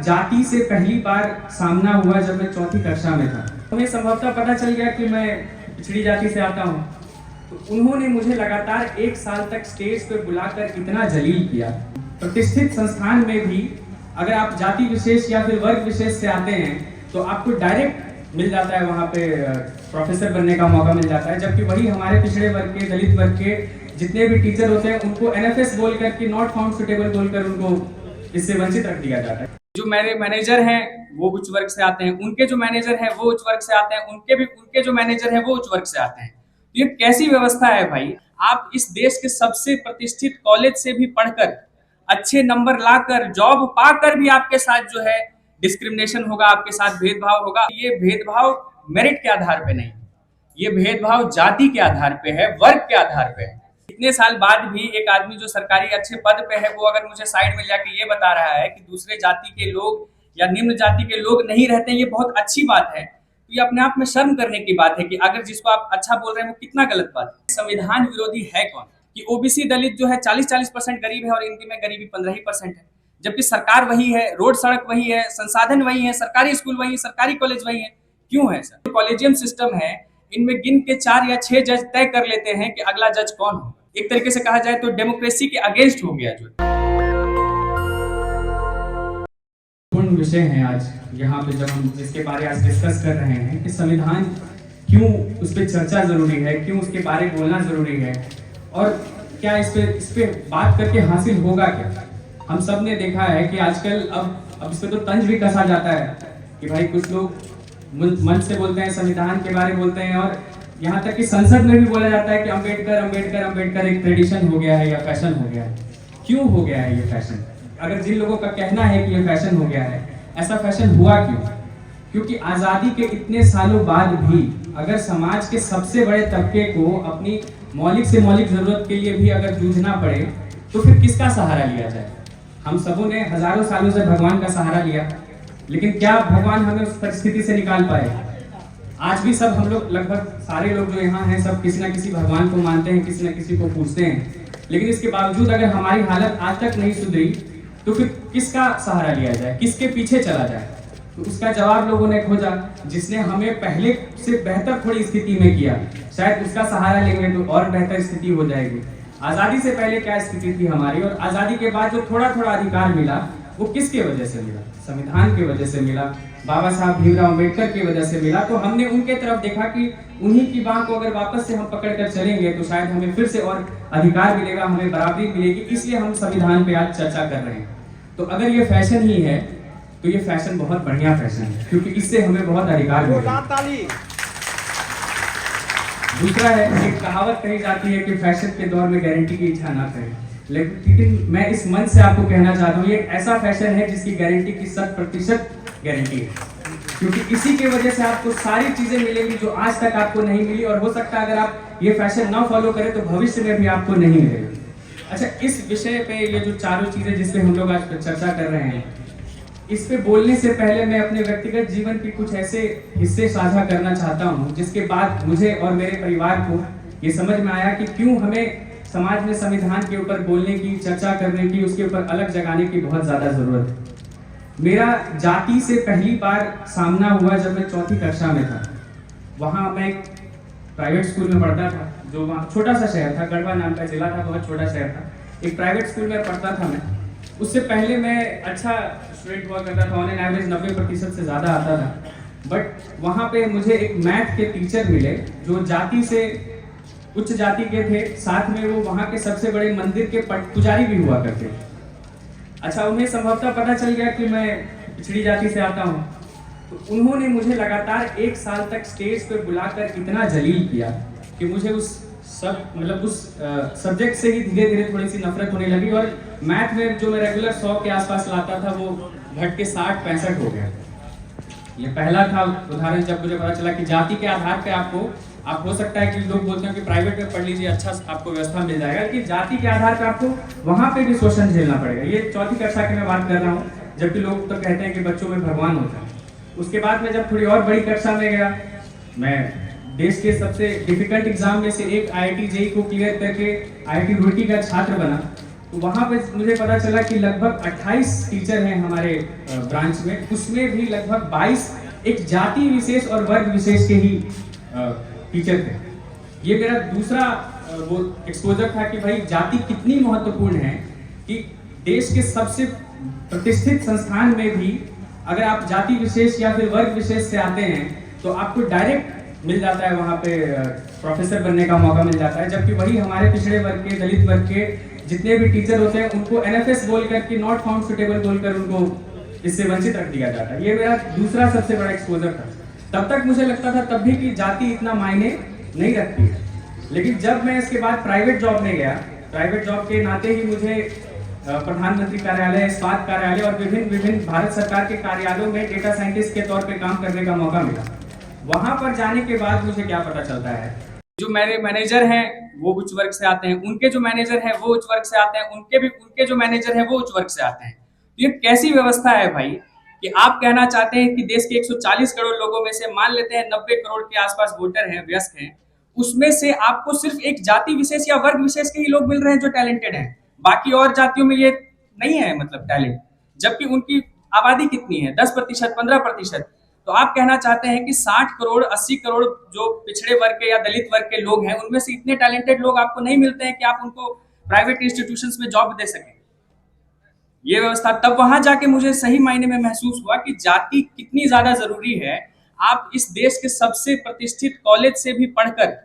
जाति से पहली बार सामना हुआ जब मैं चौथी कक्षा में था। उन्हें संभवतः पता चल गया कि मैं पिछड़ी जाति से आता हूँ, तो उन्होंने मुझे लगातार 1 साल तक स्टेज पर बुलाकर इतना जलील किया। प्रतिष्ठित संस्थान में भी अगर आप जाति विशेष या फिर वर्ग विशेष से आते हैं तो आपको डायरेक्ट मिल जाता है, वहाँ पे प्रोफेसर बनने का मौका मिल जाता है, जबकि वही हमारे पिछड़े वर्ग के, दलित वर्ग के जितने भी टीचर होते हैं उनको NFS बोलकर कि नॉट फाउंड सुटेबल बोलकर उनको इससे वंचित रख दिया जाता है। जो मेरे मैनेजर हैं वो उच्च वर्ग से आते हैं, उनके जो मैनेजर हैं वो उच्च वर्ग से आते हैं, उनके जो मैनेजर हैं वो उच्च वर्ग से आते हैं। तो ये कैसी व्यवस्था है भाई? आप इस देश के सबसे प्रतिष्ठित कॉलेज से भी पढ़कर अच्छे नंबर लाकर जॉब पाकर भी आपके साथ जो है डिस्क्रिमिनेशन होगा, आपके साथ भेदभाव होगा। ये भेदभाव मेरिट के आधार पे नहीं, ये भेदभाव जाति के आधार पे है, वर्ग के आधार पे है। इतने साल बाद भी एक आदमी जो सरकारी अच्छे पद पे है वो अगर मुझे साइड में जाके ये बता रहा है कि दूसरे जाति के लोग या निम्न जाति के लोग नहीं रहते, ये बहुत अच्छी बात है, तो ये अपने आप में शर्म करने की बात है कि अगर जिसको आप अच्छा बोल रहे हैं वो कितना गलत बात है। संविधान विरोधी है कौन कि ओबीसी दलित जो है 40% गरीब है और इनकी में गरीबी 15% है, जबकि सरकार वही है, रोड सड़क वही है, संसाधन वही है, सरकारी स्कूल वही है, सरकारी कॉलेज वही है। क्यों है सर? कॉलेजियम सिस्टम है, इनमें गिन के 4 या 6 जज तय कर लेते हैं कि अगला जज कौन हो। एक तरीके से कहा जाए तो डेमोक्रेसी के अगेंस्ट हो गया। जो पूर्ण विषय है आज यहाँ पे जब हम जिसके बारे आज डिस्कस कर रहे हैं कि संविधान क्यों उस पर चर्चा जरूरी है, क्यों उसके बारे में बोलना जरूरी है और क्या इस पे बात करके हासिल होगा क्या। हम सब ने देखा है कि आजकल अब इस पे तो तंज भी कसा जाता है कि भाई कुछ लोग मन से बोलते हैं, संविधान के बारे में बोलते हैं और यहाँ तक कि संसद में भी बोला जाता है कि अंबेडकर एक ट्रेडिशन हो गया है या फैशन हो गया है। क्यों हो गया है ये फैशन? अगर जिन लोगों का कहना है कि ये फैशन हो गया है, ऐसा फैशन हुआ क्यों? क्योंकि आज़ादी के इतने सालों बाद भी अगर समाज के सबसे बड़े तबके को अपनी मौलिक से मौलिक जरूरत के लिए भी अगर जूझना पड़े तो फिर किसका सहारा लिया जाए? हम सबों ने हजारों सालों से भगवान का सहारा लिया, लेकिन क्या भगवान हमें उस परिस्थिति से निकाल पाए? आज भी सब हम लोग, लगभग सारे लोग जो यहाँ हैं, सब किसी ना किसी भगवान को मानते हैं, किसी ना किसी को पूजते हैं, लेकिन इसके बावजूद अगर हमारी हालत आज तक नहीं सुधरी तो फिर किसका सहारा लिया जाए, किसके पीछे चला जाए? तो उसका जवाब लोगों ने खोजा, जिसने हमें पहले से बेहतर थोड़ी स्थिति में किया, शायद उसका सहारा लेंगे तो और बेहतर स्थिति हो जाएगी। आज़ादी से पहले क्या स्थिति थी हमारी और आज़ादी के बाद जो थोड़ा थोड़ा अधिकार मिला वो किसके वजह से मिला? संविधान की वजह से मिला, बाबा साहब भीमराव अम्बेडकर की वजह से मिला। तो हमने उनके तरफ देखा कि उन्हीं की बाह को अगर वापस से हम पकड़ कर चलेंगे तो शायद हमें फिर से और अधिकार मिलेगा, हमें बराबरी मिलेगी। इसलिए हम संविधान पे आज चर्चा कर रहे हैं। तो अगर ये फैशन ही है तो ये फैशन बहुत बढ़िया फैशन है, क्योंकि इससे हमें बहुत अधिकार मिलेगा। दूसरा है, एक कहावत कही जाती है कि फैशन के दौर में गारंटी की इच्छा ना करें, लेकिन मैं इस मंच से आपको कहना चाहता हूँ ये एक ऐसा फैशन है जिसकी गारंटी की 100% गारंटी है, क्योंकि इसी की वजह से आपको सारी चीजें मिलेंगी जो आज तक आपको नहीं मिली, और हो सकता है अगर आप ये फैशन ना फॉलो करें तो भविष्य में भी आपको नहीं मिलेगा। अच्छा, इस विषय पे ये जो चारों चीजें जिस पे हम लोग आज चर्चा कर रहे हैं, इस पे बोलने से पहले मैं अपने व्यक्तिगत जीवन के कुछ ऐसे हिस्से साझा करना चाहता हूँ जिसके बाद मुझे और मेरे परिवार को ये समझ में आया कि क्यों हमें समाज में संविधान के ऊपर बोलने की, चर्चा करने की, उसके ऊपर अलग जगाने की बहुत ज्यादा जरूरत है। मेरा जाति से पहली बार सामना हुआ जब मैं चौथी कक्षा में था। वहाँ मैं एक प्राइवेट स्कूल में पढ़ता था, जो वहाँ छोटा सा शहर था, गढ़वा नाम का जिला था, बहुत छोटा शहर था। एक प्राइवेट स्कूल में पढ़ता था मैं। उससे पहले मैं अच्छा स्टूडेंट हुआ करता था, ऑन एन एवरेज 90% से ज़्यादा आता था। बट वहाँ पे मुझे एक मैथ के टीचर मिले जो जाति से उच्च जाति के थे, साथ में वो वहाँ के सबसे बड़े मंदिर के पुजारी भी हुआ करते थे। अच्छा, उन्हें संभवतः पता चल गया कि मैं पिछड़ी जाति से आता हूँ, तो उन्होंने मुझे लगातार 1 साल तक स्टेज पर बुलाकर इतना जलील किया कि मुझे उस सब्जेक्ट से ही धीरे धीरे थोड़ी सी नफरत होने लगी, और मैथ में जो मैं रेगुलर 100 के आसपास लाता था वो घट के 60-65 हो गया। ये पहला था उदाहरण जब मुझे पता चला कि जाति के आधार पे आप हो सकता है कि लोग बोलते हैं कि प्राइवेट में पढ़ लीजिए, अच्छा आपको व्यवस्था मिल जाएगा, लेकिन जाति के आधार पे आपको वहाँ पे भी शोषण झेलना पड़ेगा। ये चौथी कक्षा की मैं बात कर रहा हूँ, जबकि लोग तो कहते हैं कि बच्चों में भगवान होता है। उसके बाद में जब थोड़ी और बड़ी कक्षा में गया, मैं देश के सबसे डिफिकल्ट एग्जाम में से एक IIT JEE को क्लियर करके IIT रुड़की का छात्र बना। तो वहाँ पे मुझे पता चला कि लगभग 28 टीचर हैं हमारे ब्रांच में, उसमें भी लगभग 22 एक जाति विशेष और वर्ग विशेष के ही टीचर थे। ये मेरा दूसरा वो एक्सपोजर था कि भाई जाति कितनी महत्वपूर्ण है, कि देश के सबसे प्रतिष्ठित संस्थान में भी अगर आप जाति विशेष या फिर वर्ग विशेष से आते हैं तो आपको डायरेक्ट मिल जाता है वहाँ पे प्रोफेसर बनने का मौका मिल जाता है, जबकि वही हमारे पिछड़े वर्ग के, दलित वर्ग के जितने भी टीचर होते हैं उनको एनएफएस बोलकर कि नॉट फाउंड सुटेबल बोलकर उनको इससे वंचित रख दिया जाता है। ये मेरा दूसरा सबसे बड़ा एक्सपोजर था। तब तक मुझे लगता था तब भी कि जाति इतना मायने नहीं रखती है, लेकिन जब मैं इसके बाद प्राइवेट जॉब में गया, प्राइवेट जॉब के नाते ही मुझे प्रधानमंत्री कार्यालय, इस्पात कार्यालय और विभिन्न भारत सरकार के कार्यालयों में डेटा साइंटिस्ट के तौर पे काम करने का मौका मिला। वहां पर जाने के बाद मुझे क्या पता चलता है, जो मेरे मैनेजर हैं वो उच्च वर्ग से आते हैं, उनके जो मैनेजर हैं वो उच्च वर्ग से आते हैं, उनके जो मैनेजर हैं वो उच्च वर्ग से आते हैं। तो ये कैसी व्यवस्था है भाई कि आप कहना चाहते हैं कि देश के 140 करोड़ लोगों में से मान लेते हैं 90 करोड़ के आसपास वोटर हैं, वयस्क हैं, उसमें से आपको सिर्फ एक जाति विशेष या वर्ग विशेष के ही लोग मिल रहे हैं जो टैलेंटेड हैं, बाकी और जातियों में ये नहीं है मतलब टैलेंट, जबकि उनकी आबादी कितनी है 10%, 15%। तो आप कहना चाहते हैं कि 60 करोड़ 80 करोड़ जो पिछड़े वर्ग के या दलित वर्ग के लोग हैं उनमें से इतने टैलेंटेड लोग आपको नहीं मिलते हैं कि आप उनको प्राइवेट इंस्टीट्यूशंस में जॉब दे सकें। ये व्यवस्था तब वहां जाके मुझे सही मायने में महसूस हुआ कि जाति कितनी ज्यादा जरूरी है। आप इस देश के सबसे प्रतिष्ठित कॉलेज से भी पढ़कर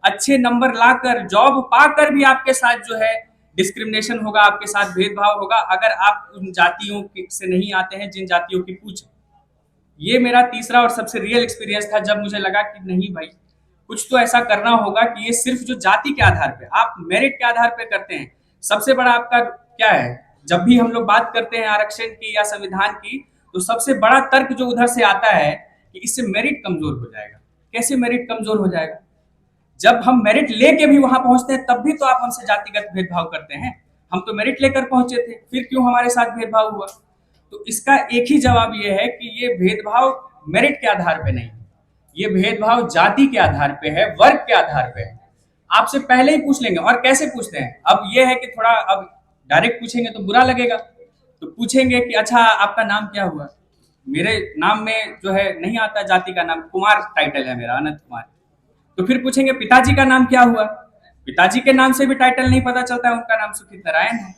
अच्छे नंबर लाकर जॉब पाकर भी आपके साथ जो है डिस्क्रिमिनेशन होगा, आपके साथ भेदभाव होगा अगर आप उन जातियों से नहीं आते हैं जिन जातियों की पूछ। ये मेरा तीसरा और सबसे रियल एक्सपीरियंस था जब मुझे लगा कि नहीं भाई कुछ तो ऐसा करना होगा कि ये सिर्फ जो जाति के आधार पे, आप मेरिट के आधार पे करते हैं। सबसे बड़ा आपका क्या है, जब भी हम लोग बात करते हैं आरक्षण की या संविधान की, तो सबसे बड़ा तर्क जो उधर से आता है कि इससे मेरिट कमजोर हो जाएगा। कैसे मेरिट कमजोर हो जाएगा? जब हम मेरिट लेके भी वहां पहुंचते हैं तब भी तो आप हमसे जातिगत भेदभाव करते हैं। हम तो मेरिट लेकर पहुंचे थे, फिर क्यों हमारे साथ भेदभाव हुआ? तो इसका एक ही जवाब ये है कि ये भेदभाव मेरिट के आधार पे नहीं, ये भेदभाव जाति के आधार पे है, वर्ग के आधार पे है। आपसे पहले ही पूछ लेंगे। और कैसे पूछते हैं? अब ये है कि थोड़ा अब डायरेक्ट पूछेंगे तो बुरा लगेगा, तो पूछेंगे कि अच्छा आपका नाम क्या हुआ? मेरे नाम में जो है नहीं आता जाति का नाम, कुमार टाइटल है मेरा, अनंत कुमार। तो फिर पूछेंगे पिताजी का नाम क्या हुआ? पिताजी के नाम से भी टाइटल नहीं पता चलता है, उनका नाम सुखित नारायण है।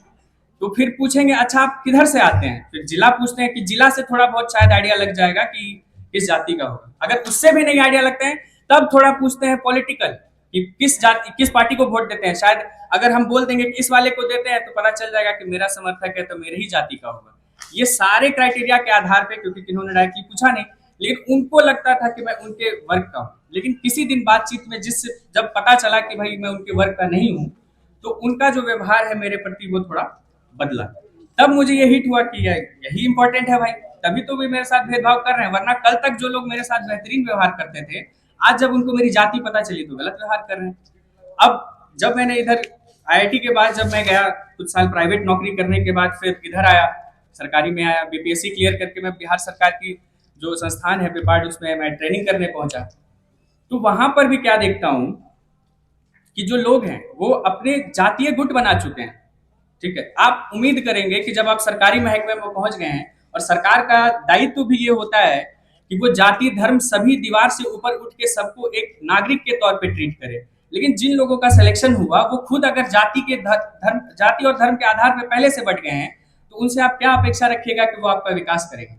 तो फिर पूछेंगे अच्छा आप किधर से आते हैं? फिर जिला पूछते हैं कि जिला से थोड़ा बहुत शायद आइडिया लग जाएगा कि किस जाति का होगा। अगर उससे भी नहीं आइडिया लगते हैं तब थोड़ा पूछते हैं पॉलिटिकल कि किस जाति, किस पार्टी को वोट देते हैं। शायद अगर हम बोल देंगे कि इस वाले को देते हैं तो पता चल जाएगा कि मेरा समर्थक है तो मेरे ही जाति का होगा। ये सारे क्राइटेरिया के आधार पे, क्योंकि किन्होंने डायरेक्टली पूछा नहीं, लेकिन उनको लगता था कि मैं उनके वर्ग का हूँ। लेकिन किसी दिन बातचीत में जब पता चला कि भाई मैं उनके वर्ग का नहीं हूँ, तो उनका जो व्यवहार है मेरे प्रति वो थोड़ा बदला। तब मुझे ये हिट हुआ कि यही इंपॉर्टेंट है भाई, तभी तो भी मेरे साथ भेदभाव कर रहे हैं। वरना कल तक जो लोग मेरे साथ बेहतरीन व्यवहार करते थे, आज जब उनको मेरी जाति पता चली तो गलत व्यवहार कर रहे हैं। अब जब मैंने इधर आईआईटी के बाद जब मैं गया कुछ साल प्राइवेट नौकरी करने के बाद फिर इधर आया, सरकारी में आया, बीपीएससी क्लियर करके मैं बिहार सरकार की जो संस्थान है पेपार्ड, उसमें मैं ट्रेनिंग करने पहुंचा। तो वहां पर भी क्या देखता हूं कि जो लोग हैं वो अपने जातीय गुट बना चुके हैं। ठीक है, आप उम्मीद करेंगे कि जब आप सरकारी महकमे में पहुंच गए हैं और सरकार का दायित्व भी ये होता है कि वो जाति धर्म सभी दीवार से ऊपर उठ के सबको एक नागरिक के तौर पे ट्रीट करे, लेकिन जिन लोगों का सिलेक्शन हुआ वो खुद अगर जाति और धर्म के आधार पर पहले से बढ़ गए हैं तो उनसे आप क्या अपेक्षा रखिएगा कि वो आपका विकास करेंगे?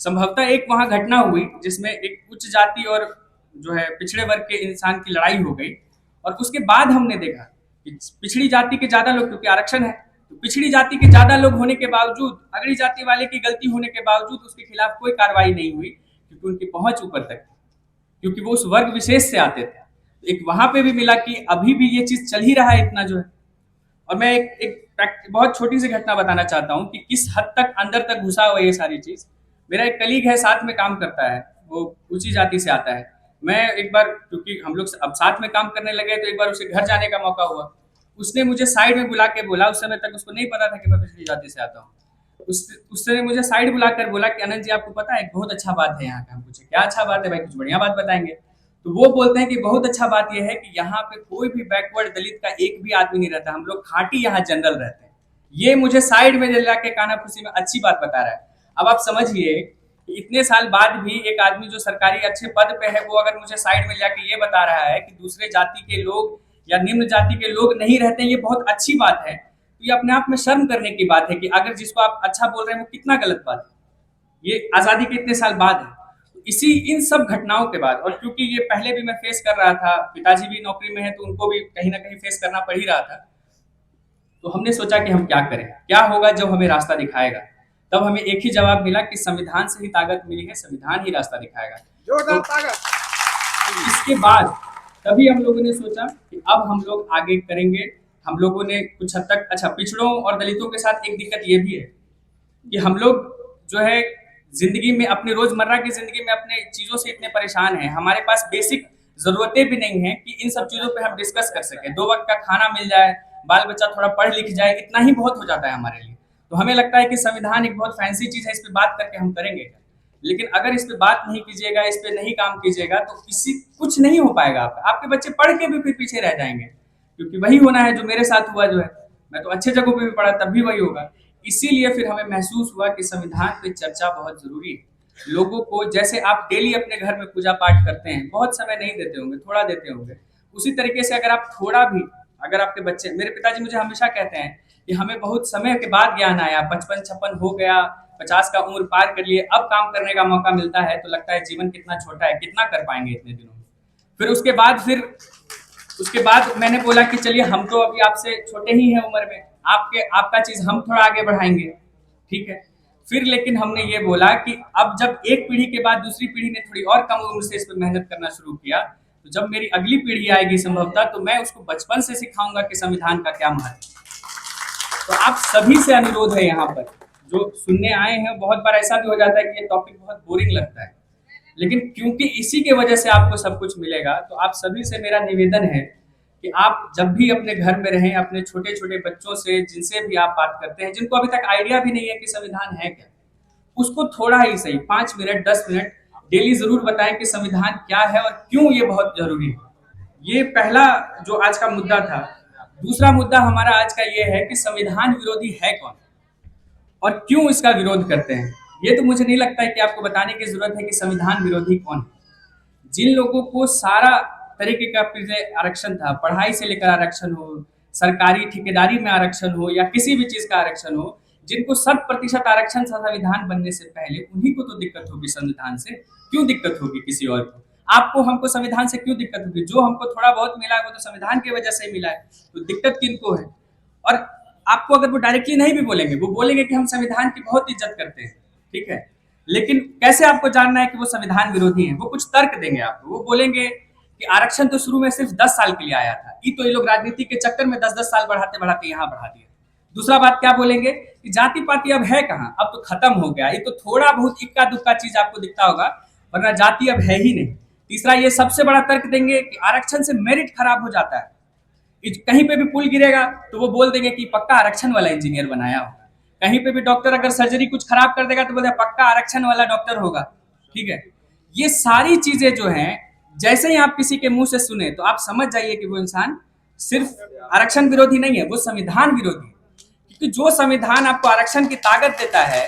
संभवतः एक वहां घटना हुई जिसमें एक उच्च जाति और जो है पिछड़े वर्ग के इंसान की लड़ाई हो गई, और उसके बाद हमने देखा कि पिछड़ी जाति के ज्यादा लोग, क्योंकि आरक्षण है, तो पिछड़ी जाति के ज्यादा लोग होने के बावजूद, अगड़ी जाति वाले की गलती होने के बावजूद उसके खिलाफ कोई कार्रवाई नहीं हुई, क्योंकि उनकी पहुंच ऊपर तक थी, क्योंकि वो उस वर्ग विशेष से आते थे। एक वहां पे भी मिला कि अभी भी ये चीज चल ही रहा है इतना जो है। और मैं एक बहुत छोटी सी घटना बताना चाहता हूँ कि किस हद तक अंदर तक घुसा हुआ ये सारी चीज। मेरा एक कलीग है, साथ में काम करता है, वो ऊंची जाति से आता है। मैं एक बार, क्योंकि हम लोग अब साथ में काम करने लगे, तो एक बार उसे घर जाने का मौका हुआ। उसने मुझे साइड में बुला के बोला, उस समय तक उसको नहीं पता था कि मैं पिछड़ी जाति से आता हूँ। उसने मुझे साइड बुलाकर बोला कि अनंत जी आपको पता है एक बहुत अच्छा बात है यहाँ का। हम पूछे क्या अच्छा बात है भाई, कुछ बढ़िया बात बताएंगे। तो वो बोलते हैं कि बहुत अच्छा बात यह है कि यहाँ पे कोई भी बैकवर्ड दलित का एक भी आदमी नहीं रहता, हम लोग खाटी यहाँ जनरल रहते हैं। ये मुझे साइड में ले जाके कानाफूसी में अच्छी बात बता रहा है। अब आप समझिए कि इतने साल बाद भी एक आदमी जो सरकारी अच्छे पद पे है, वो अगर मुझे साइड में जाके ये बता रहा है कि दूसरे जाति के लोग या निम्न जाति के लोग नहीं रहते, ये बहुत अच्छी बात है, तो ये अपने आप में शर्म करने की बात है कि अगर जिसको आप अच्छा बोल रहे हैं वो कितना गलत बात है। ये आज़ादी के इतने साल बाद है। तो इसी इन सब घटनाओं के बाद, और क्योंकि ये पहले भी मैं फेस कर रहा था, पिताजी भी नौकरी में है तो उनको भी कहीं ना कहीं फेस करना पड़ ही रहा था, तो हमने सोचा कि हम क्या करें, क्या होगा जब हमें रास्ता दिखाएगा। तब हमें एक ही जवाब मिला कि संविधान से ही ताकत मिली है, संविधान ही रास्ता दिखाएगा। जोरदार तो ताकत। इसके बाद तभी हम लोगों ने सोचा कि अब हम लोग आगे करेंगे। हम लोगों ने कुछ हद तक, अच्छा, पिछड़ों और दलितों के साथ एक दिक्कत ये भी है कि हम लोग जो है जिंदगी में, अपनी रोजमर्रा की जिंदगी में अपने चीजों से इतने परेशान हैं, हमारे पास बेसिक जरूरतें भी नहीं है कि इन सब चीजों पे हम डिस्कस कर सकें। दो वक्त का खाना मिल जाए, बाल बच्चा थोड़ा पढ़ लिख जाए, इतना ही बहुत हो जाता है हमारे लिए। तो हमें लगता है कि संविधान एक बहुत फैंसी चीज है, इस पे बात करके हम करेंगे क्या। लेकिन अगर इस पे बात नहीं कीजिएगा, इस पे नहीं काम कीजिएगा, तो किसी कुछ नहीं हो पाएगा। आपका, आपके बच्चे पढ़ के भी फिर पीछे रह जाएंगे, क्योंकि वही होना है जो मेरे साथ हुआ। जो है, मैं तो अच्छे जगहों पे भी पढ़ा, तब भी वही होगा। इसीलिए फिर हमें महसूस हुआ कि संविधान पे चर्चा बहुत जरूरी है। लोगों को, जैसे आप डेली अपने घर में पूजा पाठ करते हैं, बहुत समय नहीं देते होंगे, थोड़ा देते होंगे, उसी तरीके से अगर आप थोड़ा भी, अगर आपके बच्चे, मेरे पिताजी मुझे हमेशा कहते हैं कि हमें बहुत समय के बाद ज्ञान आया, 55-56 हो गया, 50 का उम्र पार कर लिए, अब काम करने का मौका मिलता है, तो लगता है जीवन कितना छोटा है, कितना कर पाएंगे इतने दिनों में। फिर उसके बाद मैंने बोला कि चलिए, हम तो अभी आपसे छोटे ही हैं उम्र में, आपका चीज हम थोड़ा आगे बढ़ाएंगे, ठीक है। फिर लेकिन हमने ये बोला कि अब जब एक पीढ़ी के बाद दूसरी पीढ़ी ने थोड़ी और कम उम्र से इस पर मेहनत करना शुरू किया, तो जब मेरी अगली पीढ़ी आएगी संभवतः, तो मैं उसको बचपन से सिखाऊंगा कि संविधान का क्या महत्व। तो आप सभी से अनुरोध है, यहाँ पर जो सुनने आए हैं, बहुत बार ऐसा भी हो जाता है कि ये टॉपिक बहुत बोरिंग लगता है, लेकिन क्योंकि इसी के वजह से आपको सब कुछ मिलेगा, तो आप सभी से मेरा निवेदन है कि आप जब भी अपने घर में रहें, अपने छोटे छोटे बच्चों से, जिनसे भी आप बात करते हैं, जिनको अभी तक आइडिया भी नहीं है कि संविधान है क्या, उसको थोड़ा ही सही 5 मिनट 10 मिनट डेली जरूर बताएं कि संविधान क्या है और क्यों ये बहुत जरूरी है। ये पहला जो आज का मुद्दा था। दूसरा मुद्दा हमारा आज का ये है कि संविधान विरोधी है कौन और क्यों इसका विरोध करते हैं। ये तो मुझे नहीं लगता है कि आपको बताने की जरूरत है कि संविधान विरोधी कौन है। जिन लोगों को सारा तरीके का पहले आरक्षण था, पढ़ाई से लेकर आरक्षण हो, सरकारी ठेकेदारी में आरक्षण हो, या किसी भी चीज का आरक्षण हो, जिनको 100% आरक्षण था संविधान बनने से पहले, उन्हीं को तो दिक्कत होगी संविधान से। क्यों दिक्कत होगी किसी और को? आपको हमको संविधान से क्यों दिक्कत होगी? जो हमको थोड़ा बहुत मिला है वो तो संविधान की वजह से ही मिला है, तो दिक्कत किनको है? और आपको अगर वो डायरेक्टली नहीं भी बोलेंगे, वो बोलेंगे कि हम संविधान की बहुत इज्जत करते हैं, ठीक है, लेकिन कैसे आपको जानना है कि वो संविधान विरोधी हैं? वो कुछ तर्क देंगे आपको। वो बोलेंगे कि आरक्षण तो शुरू में सिर्फ 10 साल के लिए आया था, ये लोग राजनीति के चक्कर में 10-10 साल बढ़ाते बढ़ाते यहाँ बढ़ा दिया। दूसरा बात क्या बोलेंगे कि जाति पाति अब है कहाँ, अब तो खत्म हो गया, ये तो थोड़ा बहुत इक्का दुक्का चीज आपको दिखता होगा, वरना जाति अब है ही नहीं। तीसरा, ये सबसे बड़ा तर्क देंगे कि आरक्षण से मेरिट खराब हो जाता है, कहीं पे भी पुल गिरेगा तो वो बोल देंगे कि पक्का आरक्षण वाला इंजीनियर बनाया होगा। कहीं पे भी डॉक्टर अगर सर्जरी कुछ खराब कर देगा तो बोलते पक्का आरक्षण वाला डॉक्टर होगा, ठीक है। ये सारी चीजें जो हैं, जैसे ही आप किसी के मुंह से सुने तो आप समझ जाइए कि वो इंसान सिर्फ आरक्षण विरोधी नहीं है, वो संविधान विरोधी है। क्योंकि जो संविधान आपको आरक्षण की ताकत देता है,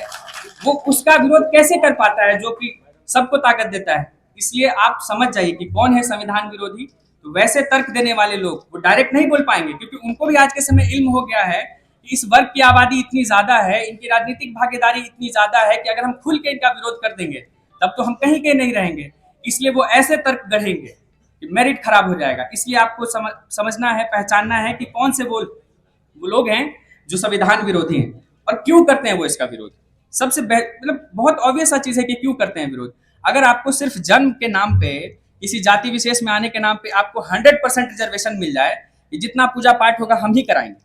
वो उसका विरोध कैसे कर पाता है जो कि सबको ताकत देता है? इसलिए आप समझ जाइए कि कौन है संविधान विरोधी। तो वैसे तर्क देने वाले लोग वो डायरेक्ट नहीं बोल पाएंगे, क्योंकि उनको भी आज के समय इल्म हो गया है कि इस वर्ग की आबादी इतनी ज्यादा है, इनकी राजनीतिक भागीदारी इतनी ज्यादा है कि अगर हम खुल के इनका विरोध कर देंगे तब तो हम कहीं के नहीं रहेंगे। इसलिए वो ऐसे तर्क गढ़ेंगे कि मेरिट खराब हो जाएगा। इसलिए आपको समझना है, पहचानना है कि कौन से वो लोग हैं जो संविधान विरोधी हैं और क्यों करते हैं वो इसका विरोध। सबसे मतलब बहुत ऑब्वियस सा चीज है कि क्यों करते हैं विरोध। अगर आपको सिर्फ जन्म के नाम पे, किसी जाति विशेष में आने के नाम पे आपको 100% रिजर्वेशन मिल जाए, जितना पूजा पाठ होगा हम ही कराएंगे,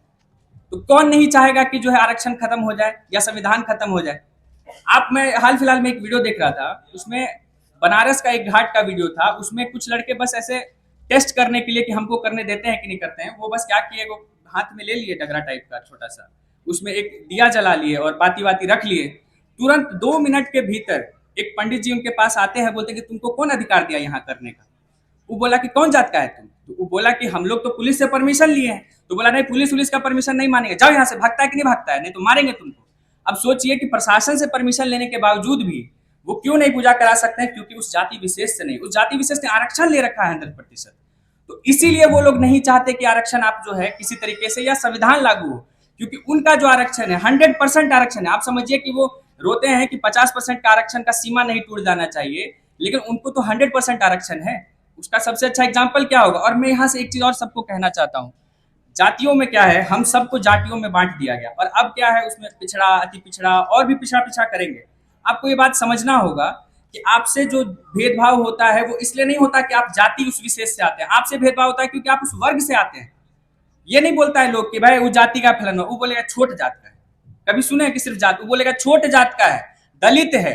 तो कौन नहीं चाहेगा कि जो है आरक्षण खत्म हो जाए या संविधान खत्म हो जाए। मैं हाल फिलहाल में एक वीडियो देख रहा था, उसमें बनारस का एक घाट का वीडियो था। उसमें कुछ लड़के बस ऐसे टेस्ट करने के लिए कि हमको करने देते हैं कि नहीं करते हैं, वो बस क्या किए, वो हाथ में ले लिए डगरा टाइप का छोटा सा, उसमें एक दिया जला लिए और बाती बाती रख लिए। तुरंत 2 मिनट के भीतर एक पंडित जी उनके पास आते हैं, बोलते कि तुमको कौन अधिकार दिया यहाँ करने का? वो बोला कि कौन जात का है तुम? तो वो बोला कि हम लोग तो पुलिस से परमिशन लिए हैं। तो बोला नहीं, पुलिस का परमिशन नहीं मानेंगे, जाओ यहाँ से, भागता है कि नहीं भागता है, नहीं तो मारेंगे तुमको। अब सोचिए कि प्रशासन से परमिशन लेने के बावजूद भी वो क्यों नहीं पूजा करा सकते हैं, क्योंकि उस जाति विशेष से नहीं, उस जाति विशेष ने आरक्षण ले रखा है 100%। तो इसीलिए वो लोग नहीं चाहते कि आरक्षण आप जो है किसी तरीके से या संविधान लागू हो, क्योंकि उनका जो आरक्षण है 100% आरक्षण है। आप समझिए कि वो रोते हैं कि 50% का आरक्षण का सीमा नहीं टूट जाना चाहिए, लेकिन उनको तो 100% आरक्षण है। उसका सबसे अच्छा एग्जाम्पल क्या होगा। और मैं यहाँ से एक चीज और सबको कहना चाहता हूँ, जातियों में क्या है, हम सबको जातियों में बांट दिया गया, और अब क्या है उसमें पिछड़ा, अति पिछड़ा और भी पिछड़ा पिछड़ा करेंगे। आपको ये बात समझना होगा कि आपसे जो भेदभाव होता है वो इसलिए नहीं होता कि आप जाति उस विशेष से आते हैं, आपसे भेदभाव होता है क्योंकि आप उस वर्ग से आते हैं। ये नहीं बोलता है लोग कि भाई वो जाति का फलन, वो बोलेगा छोट जात का है। कभी सुने कि सिर्फ जात, वो बोलेगा छोट जात का है, दलित है।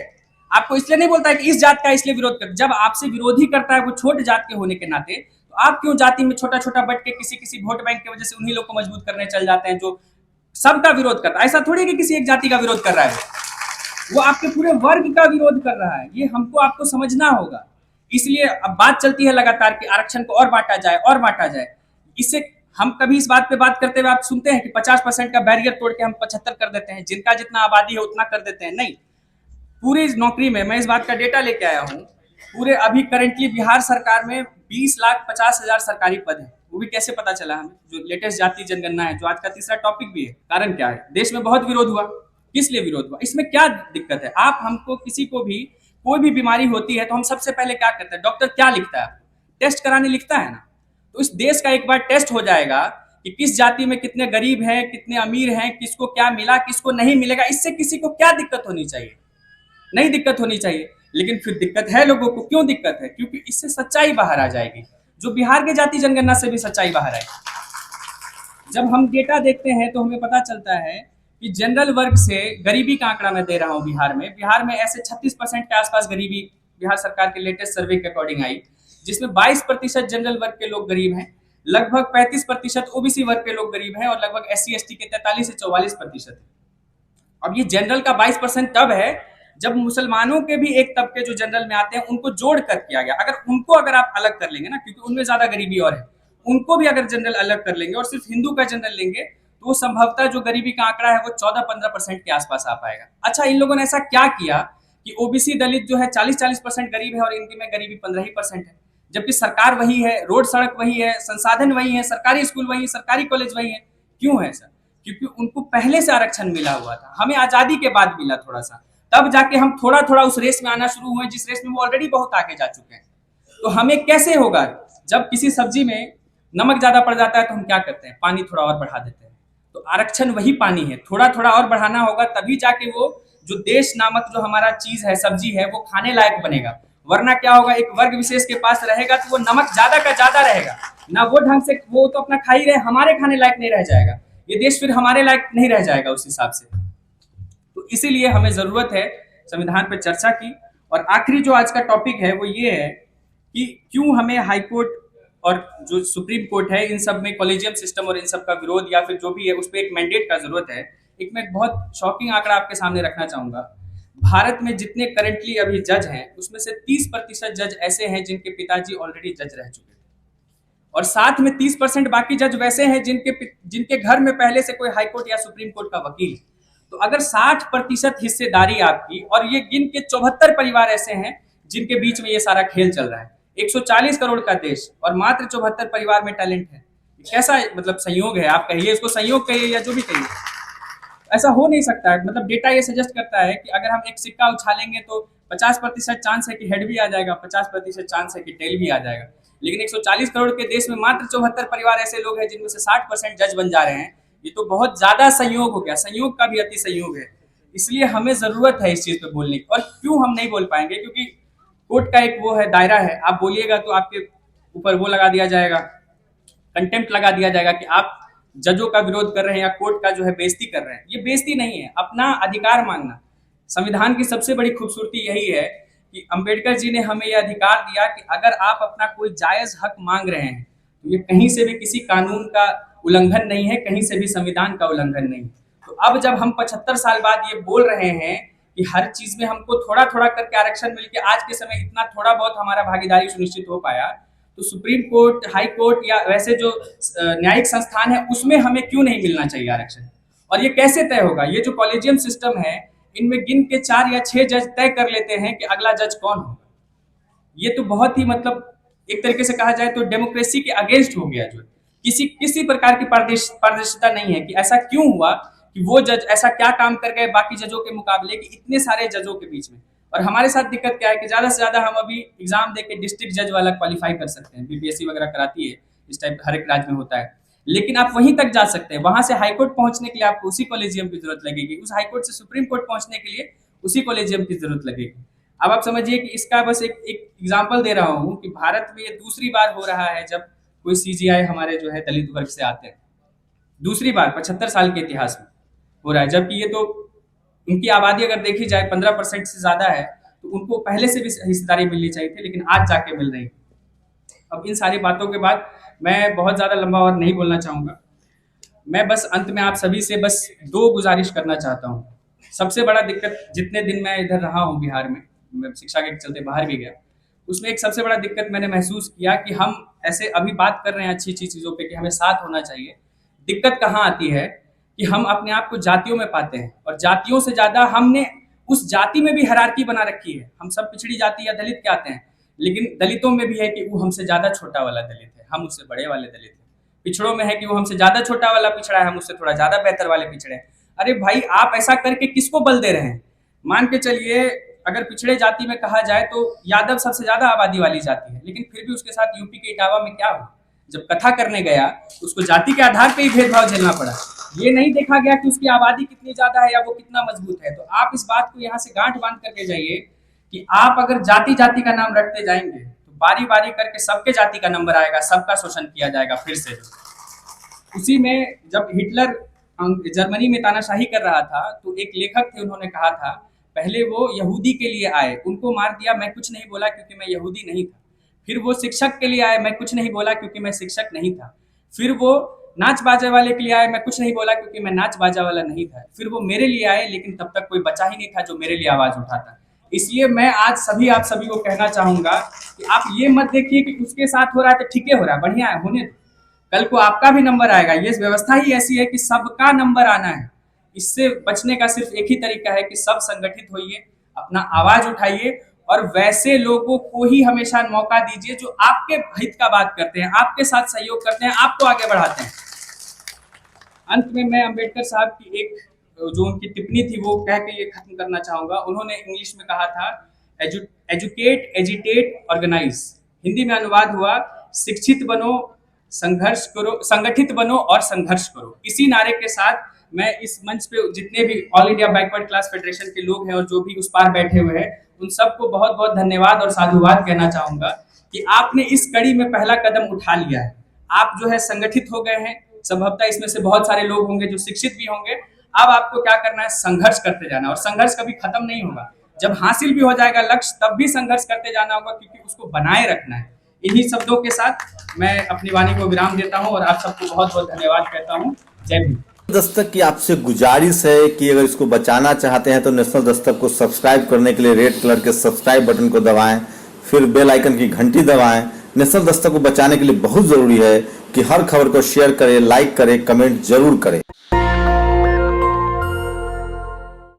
आपको इसलिए नहीं बोलता है कि इस जात का इसलिए विरोध कर, जब आपसे विरोधी करता है वो छोट जात के होने के नाते, तो आप क्यों जाति में छोटा छोटा बट के किसी किसी वोट बैंक की वजह से उन्हीं लोग को मजबूत करने चल जाते हैं जो सबका विरोध करता है। ऐसा थोड़ी कि किसी एक जाति का विरोध कर रहा है, वो आपके पूरे वर्ग का विरोध कर रहा है। ये हमको आपको समझना होगा। इसलिए अब बात चलती है लगातार कि आरक्षण को और बांटा जाए और बांटा जाए। इससे हम कभी इस बात पे बात करते हुए आप सुनते हैं कि 50% का बैरियर तोड़ के हम 75 कर देते हैं, जिनका जितना आबादी है उतना कर देते हैं। नहीं, पूरी नौकरी में मैं इस बात का डेटा लेके आया हूँ, पूरे अभी करेंटली बिहार सरकार में 20,50,000 सरकारी पद है। वो भी कैसे पता चला हमें, जो लेटेस्ट जाति जनगणना है, जो आज का तीसरा टॉपिक भी है। कारण क्या है, देश में बहुत विरोध हुआ। किस लिए विरोध हुआ, इसमें क्या दिक्कत है। आप हमको किसी को भी कोई भी बीमारी होती है तो हम सबसे पहले क्या करते हैं, डॉक्टर क्या लिखता है, टेस्ट कराने लिखता है ना। तो इस देश का एक बार टेस्ट हो जाएगा कि किस जाति में कितने गरीब हैं, कितने अमीर हैं, किसको क्या मिला, किसको नहीं मिलेगा, इससे किसी को क्या दिक्कत होनी चाहिए, नहीं दिक्कत होनी चाहिए। लेकिन फिर दिक्कत है लोगों को, क्यों दिक्कत है, क्योंकि इससे सच्चाई बाहर आ जाएगी, जो बिहार के जाति जनगणना से भी सच्चाई बाहर आएगी। जब हम डेटा देखते हैं तो हमें पता चलता है कि जनरल वर्ग से गरीबी का आंकड़ा मैं दे रहा हूँ बिहार में ऐसे 36% के आसपास गरीबी बिहार सरकार के लेटेस्ट सर्वे के अकॉर्डिंग आई, जिसमें 22% जनरल वर्ग के लोग गरीब हैं, लगभग 35% ओबीसी वर्ग के लोग गरीब हैं, और लगभग एससी एसटी के 43 से 44%। अब ये जनरल का 22% तब है जब मुसलमानों के भी एक तबके जो जनरल में आते हैं उनको जोड़ कर किया गया। अगर आप अलग कर लेंगे ना, क्योंकि उनमें ज्यादा गरीबी और है, उनको भी अगर जनरल अलग कर लेंगे और सिर्फ हिंदू का जनरल लेंगे, तो वो संभवतः जो गरीबी का आंकड़ा है वो 14-15% के आसपास आ पाएगा। अच्छा, इन लोगों ने ऐसा क्या किया कि ओबीसी दलित जो है 40-40% गरीब है और इनकी में गरीबी 15% है, जबकि सरकार वही है, रोड सड़क वही है, संसाधन वही है, सरकारी स्कूल वही है, सरकारी कॉलेज वही है। क्यों है सर, क्योंकि उनको पहले से आरक्षण मिला हुआ था, हमें आजादी के बाद मिला थोड़ा सा, तब जाके हम थोड़ा थोड़ा उस रेस में आना शुरू हुए जिस रेस में वो ऑलरेडी बहुत आगे जा चुके हैं। तो हमें कैसे होगा, जब किसी सब्जी में नमक ज्यादा पड़ जाता है तो हम क्या करते हैं, पानी थोड़ा और बढ़ा देते हैं। तो आरक्षण वही पानी है, थोड़ा थोड़ा और बढ़ाना होगा, तभी जाके वो जो देश नामक जो हमारा चीज है, सब्जी है, वो खाने लायक बनेगा। वरना क्या होगा, एक वर्ग विशेष के पास रहेगा तो वो नमक ज्यादा का ज्यादा रहेगा ना, वो ढंग से वो तो अपना खा ही रहे, हमारे खाने लायक नहीं रह जाएगा, ये देश फिर हमारे लायक नहीं रह जाएगा उस हिसाब से। तो इसीलिए हमें जरूरत है संविधान पर चर्चा की। और आखिरी जो आज का टॉपिक है वो ये है कि क्यों हमें हाई कोर्ट और जो सुप्रीम कोर्ट है इन सब में कॉलेजियम सिस्टम और इन सब का विरोध या फिर जो भी है उस पर एक मैंडेट का जरूरत है। एक मैं बहुत शॉकिंग आंकड़ा आपके सामने रखना चाहूंगा। भारत में जितने करंटली अभी जज हैं उसमें से 30% जज ऐसे हैं जिनके पिताजी ऑलरेडी जज रह चुके थे, और साथ में 30% बाकी जज वैसे हैं जिनके घर में पहले से कोई हाई कोर्ट या सुप्रीम कोर्ट का वकील। तो अगर 60% हिस्सेदारी आपकी, और ये गिन के 74 परिवार ऐसे हैं जिनके बीच में ये सारा खेल चल रहा है, 140 करोड़ का देश और मात्र 74 परिवार में टैलेंट है, कैसा मतलब संयोग है। आप कहिए इसको संयोग कहिए या जो भी कहिए, ऐसा हो नहीं सकता है। मतलब डेटा ये सजेस्ट करता है कि अगर हम एक सिक्का उछालेंगे तो 50% चांस है कि हेड भी आ जाएगा, 50% चांस है कि टेल भी आ जाएगा। लेकिन 140 करोड़ के देश में मात्र 74 परिवार ऐसे लोग हैं जिनमें से 60% जज बन जा रहे हैं। ये तो बहुत ज्यादा संयोग हो गया, संयोग का भी अति संयोग है। इसलिए हमें जरूरत है इस चीज पे बोलने की। और क्यों हम नहीं बोल पाएंगे, क्योंकि कोर्ट का एक वो है, दायरा है, आप बोलिएगा तो आपके ऊपर वो लगा दिया जाएगा, कंटेम्प्ट लगा दिया जाएगा कि आप जजों का विरोध कर रहे हैं या कोर्ट का जो है बेइज्जती कर रहे हैं। ये बेइज्जती नहीं है, अपना अधिकार मांगना। संविधान की सबसे बड़ी खूबसूरती यही है कि अंबेडकर जी ने हमें यह अधिकार दिया कि अगर आप अपना कोई जायज हक मांग रहे हैं तो ये कहीं से भी किसी कानून का उल्लंघन नहीं है, कहीं से भी संविधान का उल्लंघन नहीं। तो अब जब हम 75 साल बाद ये बोल रहे हैं कि हर चीज में हमको थोड़ा थोड़ा करके आरक्षण मिलके आज के समय इतना थोड़ा बहुत हमारा भागीदारी सुनिश्चित हो पाया, तो सुप्रीम कोर्ट, हाई कोर्ट या वैसे जो न्यायिक संस्थान है उसमें हमें क्यों नहीं मिलना चाहिए आरक्षण? और ये कैसे तय होगा? ये जो कॉलेजियम सिस्टम है, इनमें गिन के 4 या 6 जज तय कर लेते हैं कि अगला जज कौन होगा। ये तो बहुत ही मतलब एक तरीके से कहा जाए तो डेमोक्रेसी के अगेंस्ट हो गया। जो किसी प्रकार की पारदर्शिता नहीं है कि ऐसा क्यों हुआ कि वो जज ऐसा क्या काम कर गए बाकी जजों के मुकाबले कि इतने सारे जजों के बीच में। और हमारे साथ दिक्कत क्या है कि ज्यादा से ज्यादा हम अभी एग्जाम देके डिस्ट्रिक्ट जज वाला क्वालिफाई कर सकते हैं, बीपीएससी वगैरह कराती है, इस टाइप हर एक राज्य में होता है। लेकिन आप वहीं तक जा सकते हैं, वहां से हाईकोर्ट पहुंचने के लिए आपको उसी कॉलेजियम की जरूरत लगेगी, उस हाईकोर्ट से सुप्रीम कोर्ट पहुंचने के लिए उसी कॉलेजियम की जरूरत लगेगी। अब आप समझिए कि इसका बस एक एग्जाम्पल दे रहा हूँ कि भारत में ये दूसरी बार हो रहा है जब कोई सीजीआई हमारे जो है दलित वर्ग से आते हैं। दूसरी बार 75 साल के इतिहास में हो रहा है, जबकि ये तो उनकी आबादी अगर देखी जाए 15% से ज्यादा है, तो उनको पहले से भी हिस्सेदारी मिलनी चाहिए थी, लेकिन आज जाके मिल रही है। अब इन सारी बातों के बाद मैं बहुत ज्यादा लंबा और नहीं बोलना चाहूंगा। मैं बस अंत में आप सभी से बस 2 गुजारिश करना चाहता हूँ। सबसे बड़ा दिक्कत, जितने दिन मैं इधर रहा हूँ बिहार में, मैं शिक्षा के चलते बाहर भी गया, उसमें एक सबसे बड़ा दिक्कत मैंने महसूस किया कि हम ऐसे अभी बात कर रहे हैं अच्छी अच्छी चीज़ों पे कि हमें साथ होना चाहिए। दिक्कत कहाँ आती है कि हम अपने आप को जातियों में पाते हैं, और जातियों से ज़्यादा हमने उस जाति में भी हायरार्की बना रखी है। हम सब पिछड़ी जाति या दलित कहते हैं, लेकिन दलितों में भी है कि वो हमसे ज़्यादा छोटा वाला दलित है, हम उससे बड़े वाले दलित हैं। पिछड़ों में है कि वो हमसे ज़्यादा छोटा वाला पिछड़ा है, हम उससे थोड़ा ज़्यादा बेहतर वाले पिछड़े हैं। अरे भाई, आप ऐसा करके किसको बल दे रहे हैं? मान के चलिए अगर पिछड़े जाति में कहा जाए तो यादव सबसे ज्यादा आबादी वाली जाति है, लेकिन फिर भी उसके साथ यूपी के इटावा में क्या हुआ? जब कथा करने गया उसको जाति के आधार पे ही भेदभाव झेलना पड़ा। ये नहीं देखा गया कि उसकी आबादी कितनी ज्यादा है या वो कितना मजबूत है। तो आप इस बात को यहाँ से गांठ बांध करके जाइए कि आप अगर जाति जाति का नाम रखते जाएंगे तो बारी बारी करके सबके जाति का नंबर आएगा, सबका शोषण किया जाएगा फिर से। उसी में जब हिटलर जर्मनी में तानाशाही कर रहा था तो एक लेखक थे, उन्होंने कहा था पहले वो यहूदी के लिए आए, उनको मार दिया, मैं कुछ नहीं बोला क्योंकि मैं यहूदी नहीं था। फिर वो शिक्षक के लिए आए, मैं कुछ नहीं बोला क्योंकि मैं शिक्षक नहीं था। फिर वो नाच बाजे वाले के लिए आए, मैं कुछ नहीं बोला क्योंकि मैं नाच बाजा वाला नहीं था। फिर वो मेरे लिए आए, लेकिन तब तक कोई बचा ही नहीं था जो मेरे लिए आवाज उठाता। इसलिए मैं आज आप सभी को कहना चाहूंगा कि आप ये मत देखिए कि उसके साथ हो रहा है तो ठीक है, हो रहा है, बढ़िया है, होने दो, कल को आपका भी नंबर आएगा। ये व्यवस्था ही ऐसी है कि सबका नंबर आना है। इससे बचने का सिर्फ एक ही तरीका है कि सब संगठित होइए, अपना आवाज उठाइए और वैसे लोगों को ही हमेशा मौका दीजिए जो आपके हित का बात करते हैं, आपके साथ सहयोग करते हैं, आपको आगे बढ़ाते हैं। अंत में मैं अंबेडकर साहब की एक जो उनकी टिप्पणी थी वो कह के ये खत्म करना चाहूंगा। उन्होंने इंग्लिश में कहा था एजुकेट, एजिटेट, ऑर्गेनाइज। हिंदी में अनुवाद हुआ शिक्षित बनो, संघर्ष करो, संगठित बनो और संघर्ष करो। इसी नारे के साथ मैं इस मंच पे जितने भी all India backward class federation के लोग हैं और जो भी उस पार बैठे हुए हैं, उन सबको बहुत बहुत धन्यवाद और साधुवाद कहना चाहूंगा कि आपने इस कड़ी में पहला कदम उठा लिया है। आप जो है संगठित हो गए हैं। संभवतः इसमें से बहुत सारे लोग होंगे जो शिक्षित भी होंगे। अब आपको क्या करना है? संघर्ष करते जाना, और संघर्ष कभी खत्म नहीं होगा। जब हासिल भी हो जाएगा लक्ष्य तब भी संघर्ष करते जाना होगा, क्योंकि उसको बनाए रखना है। इन्हीं शब्दों के साथ मैं अपनी वाणी को विराम देता हूं और आप सबको बहुत बहुत धन्यवाद कहता हूं। जय भीम। दस्तक की आपसे गुजारिश है कि अगर इसको बचाना चाहते हैं तो नेशनल दस्तक को सब्सक्राइब करने के लिए रेड कलर के सब्सक्राइब बटन को दबाएं, फिर बेल आइकन की घंटी दबाएं। नेशनल दस्तक को बचाने के लिए बहुत जरूरी है कि हर खबर को शेयर करें, लाइक करें, कमेंट जरूर करें।